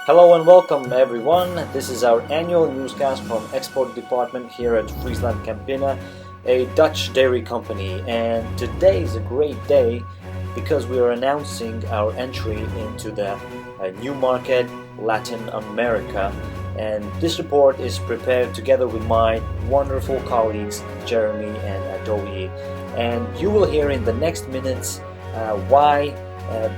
Hello and welcome everyone. This is our annual newscast from Export Department here at FrieslandCampina, a Dutch dairy company. And today is a great day because we are announcing our entry into the new market, Latin America. And this report is prepared together with my wonderful colleagues Jeremy and Adoyi. And you will hear in the next minutes why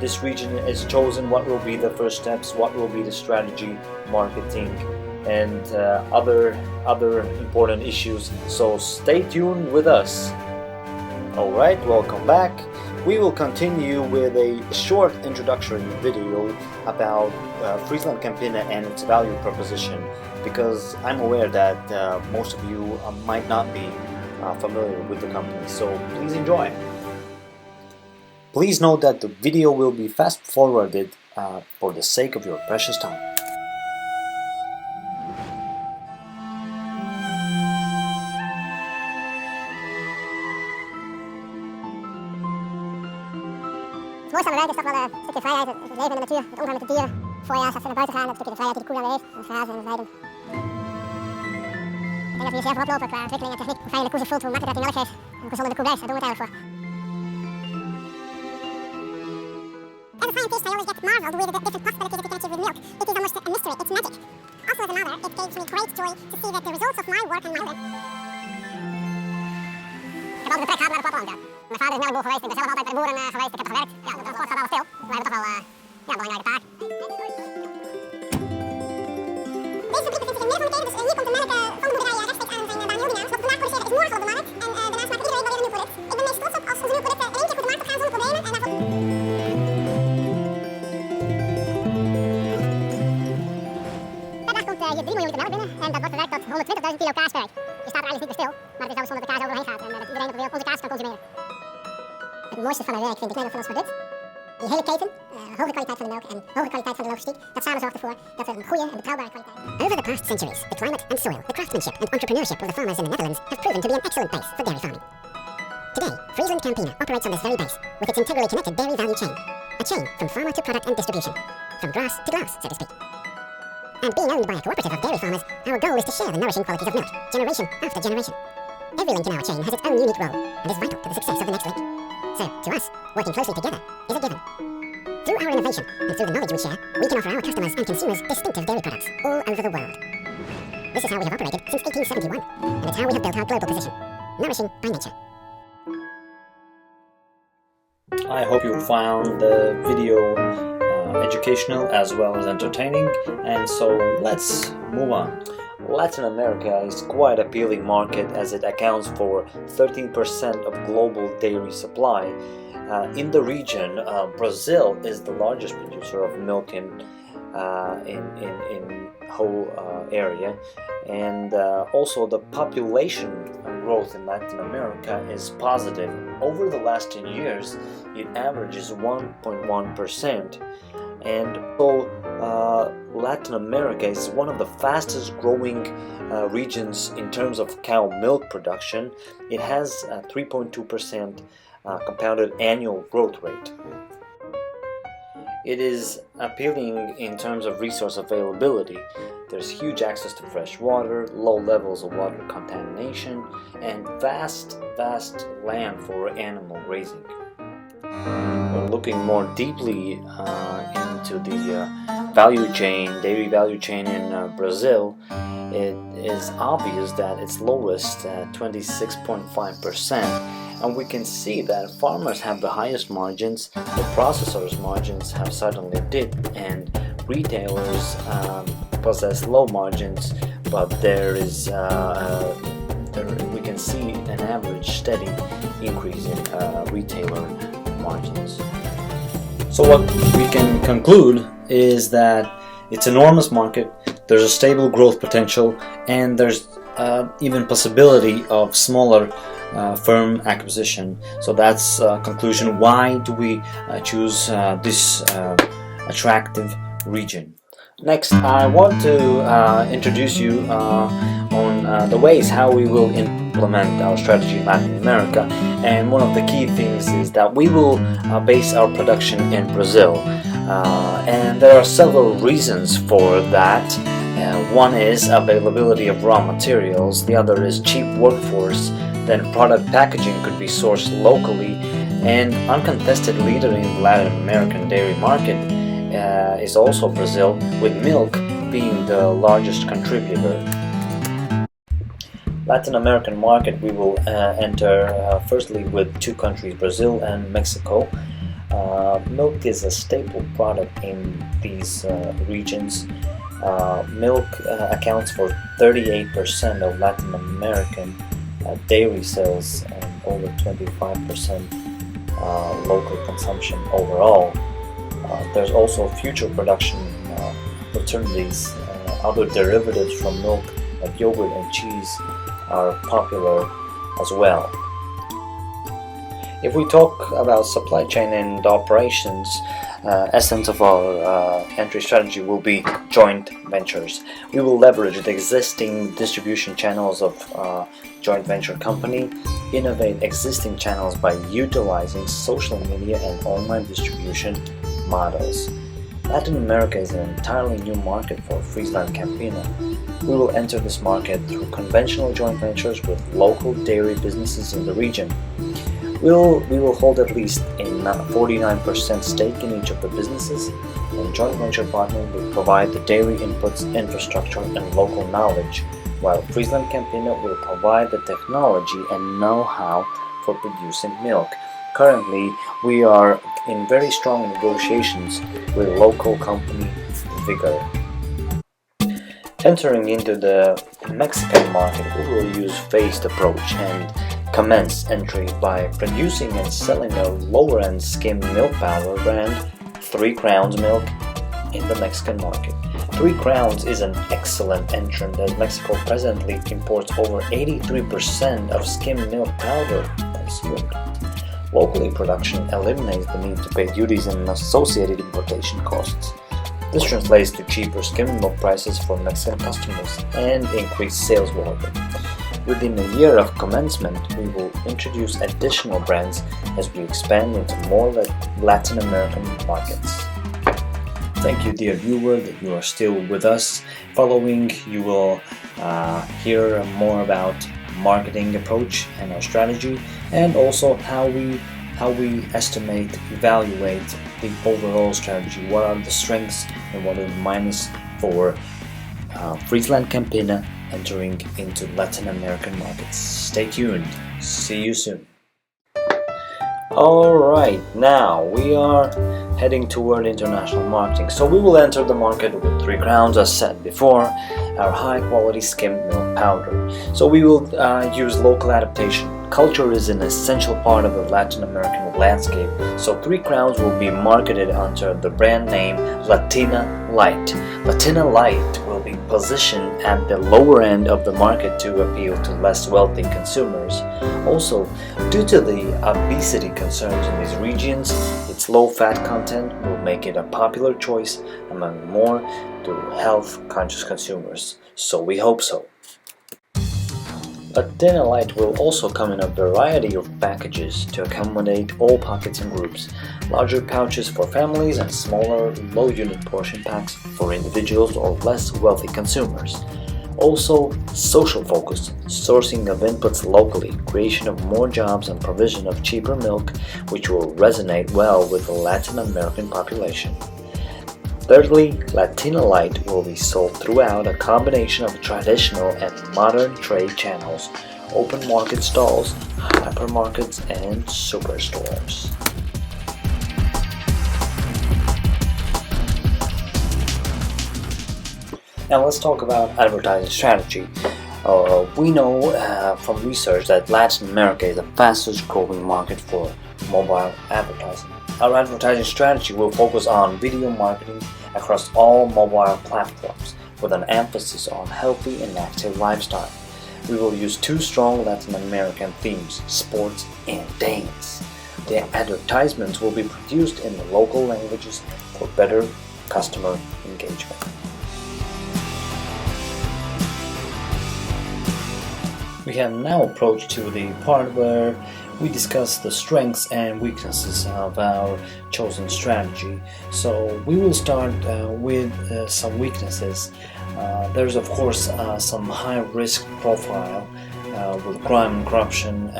this region is chosen, what will be the first steps, what will be the strategy, marketing, and other important issues. So stay tuned with us. Alright, welcome back. We will continue with a short introductory video about FrieslandCampina and its value proposition, because I'm aware that most of you might not be familiar with the company, so please enjoy. Please note that the video will be fast forwarded for the sake of your precious time. Het mooiste aan de wijk is toch wel een stukje vrijheid, het leven in de natuur, het omgaan met de dieren. Voorjaars als ze naar buiten gaan, een stukje de vrijheid die de koe dan weer heeft, en grazen en weiden. Ik denk dat we hier zeer voorop lopen qua ontwikkeling en techniek. Hoe fijner de koe zich voelt, hoe makkelijker dat hij melk geeft en hoe gezonder de koe blijft. Daar doen we het eigenlijk voor. As a scientist, I always get marveled with the different possibilities that we can achieve with milk. It is almost a mystery, it's magic. Also as a mother, it gives me great joy to see that the results of my work and my children. Ik heb altijd de trek gehad naar de platteland. Mijn vader is melkboer geweest, ik ben zelf altijd bij de boeren geweest, ik heb gewerkt. Ja, de transport staat wel stil. Wij hebben toch wel een belangrijke taak. Deze fabriek bevindt zich in Middellandketen, dus hier komt de melk van de boerderij rechtstreeks aan zijn baan. Wat we vandaag produceren is morgen op de markt. En daarnaast maakt iedereen wel weer een nieuw product. Ik ben meest trots op als onze nieuwe producten in één keer goed de markt op gaan zonder problemen. En daarvoor... Je 3 miljoen liter melk binnen en dat wordt bewerkt tot 120.000 kilo kaas per week. Je staat er eigenlijk niet meer stil, maar het is wel zonder dat de kaas overheen gaat en dat iedereen op de wereld onze kaas kan consumeren. Het mooiste van mijn werk vind ik van ons product. Die hele keten, hoge kwaliteit van de melk en hoge kwaliteit van de logistiek, dat samen zorgt ervoor dat we een goede en betrouwbare kwaliteit hebben. Over the past centuries, the climate and soil, the craftsmanship and entrepreneurship of the farmers in the Netherlands have proven to be an excellent base for dairy farming. Today, FrieslandCampina operates on this very base with its integrally connected dairy value chain. A chain from farmer to product and distribution. From grass to glass, so to speak. And being owned by a cooperative of dairy farmers, our goal is to share the nourishing qualities of milk, generation after generation. Every link in our chain has its own unique role, and is vital to the success of the next link. So, to us, working closely together is a given. Through our innovation, and through the knowledge we share, we can offer our customers and consumers distinctive dairy products all over the world. This is how we have operated since 1871, and it's how we have built our global position. Nourishing by nature. I hope you found the video educational as well as entertaining, and so let's move on. Latin America is quite an appealing market as it accounts for 13% of global dairy supply. In the region, Brazil is the largest producer of milk in whole area, and also the population growth in Latin America is positive. Over the last 10 years, it averages 1.1%. And so Latin America is one of the fastest growing regions in terms of cow milk production. It has a 3.2% compounded annual growth rate. It is appealing in terms of resource availability. There's huge access to fresh water, low levels of water contamination, and vast land for animal grazing. When looking more deeply into the dairy value chain in Brazil, it is obvious that it's lowest at 26.5%, and we can see that farmers have the highest margins, the processors' margins have suddenly dipped, and retailers possess low margins, but we can see an average steady increase in retailer margins. So what we can conclude is that it's an enormous market, there's a stable growth potential, and there's even possibility of smaller firm acquisition. So that's conclusion. Why do we choose this attractive region? Next, I want to introduce you on the ways how we will implement our strategy in Latin America, and one of the key things is that we will base our production in Brazil. And there are several reasons for that. One is availability of raw materials, the other is cheap workforce, then product packaging could be sourced locally, and uncontested leader in the Latin American dairy market is also Brazil, with milk being the largest contributor. Latin American market we will enter firstly with two countries, Brazil and Mexico. Milk is a staple product in these regions. Milk accounts for 38% of Latin American dairy sales and over 25% local consumption overall. There's also future production opportunities. Other derivatives from milk like yogurt and cheese are popular as well. If we talk about supply chain and operations, essence of our entry strategy will be joint ventures. We will leverage the existing distribution channels of joint venture company, innovate existing channels by utilizing social media and online distribution models. Latin America is an entirely new market for FrieslandCampina. We will enter this market through conventional joint ventures with local dairy businesses in the region. We will hold at least a 49% stake in each of the businesses, and joint venture partner will provide the dairy inputs, infrastructure, and local knowledge, while FrieslandCampina will provide the technology and know-how for producing milk. Currently, we are in very strong negotiations with local company Vigor. Entering into the Mexican market, we will use phased approach and commence entry by producing and selling a lower-end skimmed milk powder brand, 3 Crowns Milk, in the Mexican market. 3 Crowns is an excellent entrant as Mexico presently imports over 83% of skimmed milk powder consumed. Locally production eliminates the need to pay duties and associated importation costs. This translates to cheaper skimmed milk prices for Mexican customers and increased sales volume. Within a year of commencement, we will introduce additional brands as we expand into more Latin American markets. Thank you, dear viewer, that you are still with us. Following, you will hear more about marketing approach and our strategy, and also how we estimate, evaluate the overall strategy. What are the strengths and what are the minus for FrieslandCampina entering into Latin American markets. Stay tuned. See you soon. Alright, now we are heading toward international marketing. So we will enter the market with 3 Crowns, as said before, our high quality skimmed milk powder. So we will use local adaptation. Culture is an essential part of the Latin American landscape, so 3 Crowns will be marketed under the brand name Latina Light. Latina Light will be positioned at the lower end of the market to appeal to less wealthy consumers. Also, due to the obesity concerns in these regions, its low-fat content will make it a popular choice among more health-conscious consumers. So we hope so. Latina Light will also come in a variety of packages to accommodate all pockets and groups, larger pouches for families and smaller low-unit portion packs for individuals or less wealthy consumers. Also, social focus, sourcing of inputs locally, creation of more jobs and provision of cheaper milk, which will resonate well with the Latin American population. Thirdly, Latina Light will be sold throughout a combination of traditional and modern trade channels, open market stalls, hypermarkets, and superstores. Now let's talk about advertising strategy. We know from research that Latin America is the fastest growing market for mobile advertising. Our advertising strategy will focus on video marketing across all mobile platforms with an emphasis on healthy and active lifestyle. We will use 2 strong Latin American themes, sports and dance. The advertisements will be produced in the local languages for better customer engagement. We have now approached to the part where we discussed the strengths and weaknesses of our chosen strategy. So we will start with some weaknesses. There's of course some high risk profile with crime and corruption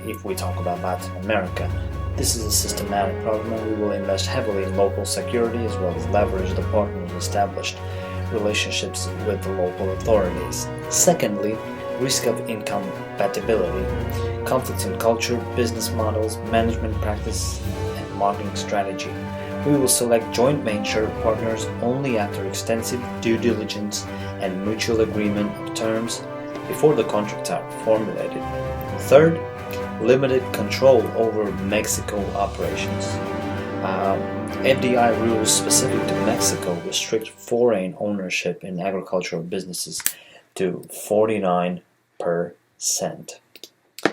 if we talk about Latin America. This is a systematic problem, and we will invest heavily in local security as well as leverage the partners' established relationships with the local authorities. Secondly, risk of incompatibility, conflicts in culture, business models, management practice, and marketing strategy. We will select joint venture partners only after extensive due diligence and mutual agreement of terms before the contracts are formulated. Third, limited control over Mexico operations. FDI rules specific to Mexico restrict foreign ownership in agricultural businesses to 49%.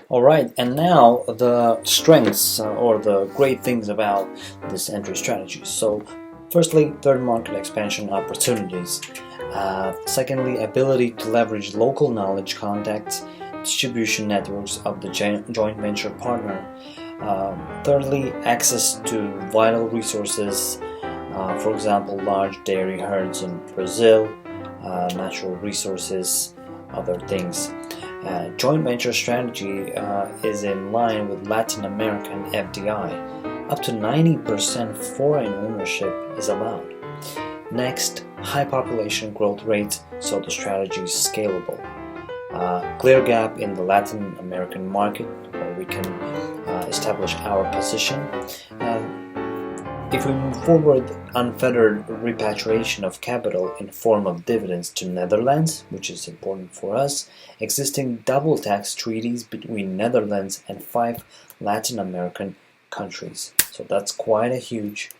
Alright, and now the strengths or the great things about this entry strategy. So, firstly, third market expansion opportunities. Secondly, ability to leverage local knowledge, contacts, distribution networks of the joint venture partner. Thirdly, access to vital resources, for example, large dairy herds in Brazil, natural resources, other things. Joint venture strategy is in line with Latin American FDI. Up to 90% foreign ownership is allowed. Next, high population growth rates, so the strategy is scalable. Clear gap in the Latin American market where we can establish our position. If we move forward, unfettered repatriation of capital in form of dividends to Netherlands, which is important for us, existing double tax treaties between Netherlands and 5 Latin American countries. So that's quite a huge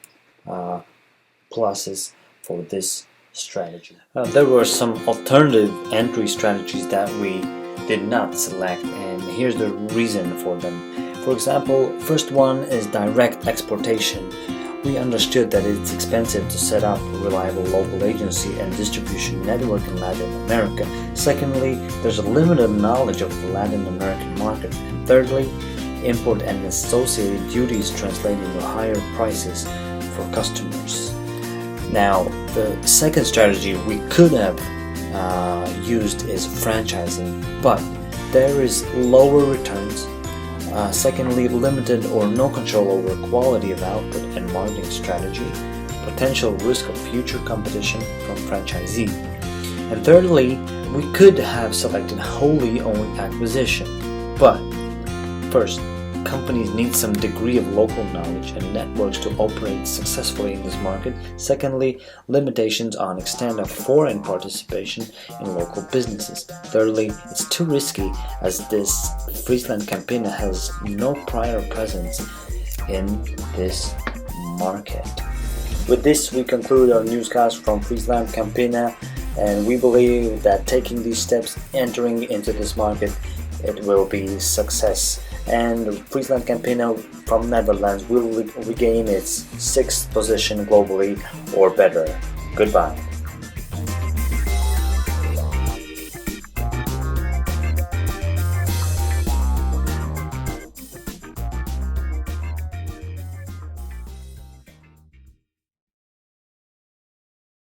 pluses for this strategy. There were some alternative entry strategies that we did not select, and here's the reason for them. For example, first one is direct exportation. We understood that it's expensive to set up a reliable local agency and distribution network in Latin America. Secondly, there's a limited knowledge of the Latin American market. And thirdly, import and associated duties translate into higher prices for customers. Now, the second strategy we could have used is franchising, but there is lower returns. Secondly, limited or no control over quality of output and marketing strategy, potential risk of future competition from franchisee. And thirdly, we could have selected wholly owned acquisition, but first, companies need some degree of local knowledge and networks to operate successfully in this market. Secondly, limitations on extent of foreign participation in local businesses. Thirdly, it's too risky as this FrieslandCampina has no prior presence in this market. With this, we conclude our newscast from FrieslandCampina, and we believe that taking these steps, entering into this market, it will be success. And FrieslandCampina from Netherlands will regain its 6th position globally or better. Goodbye.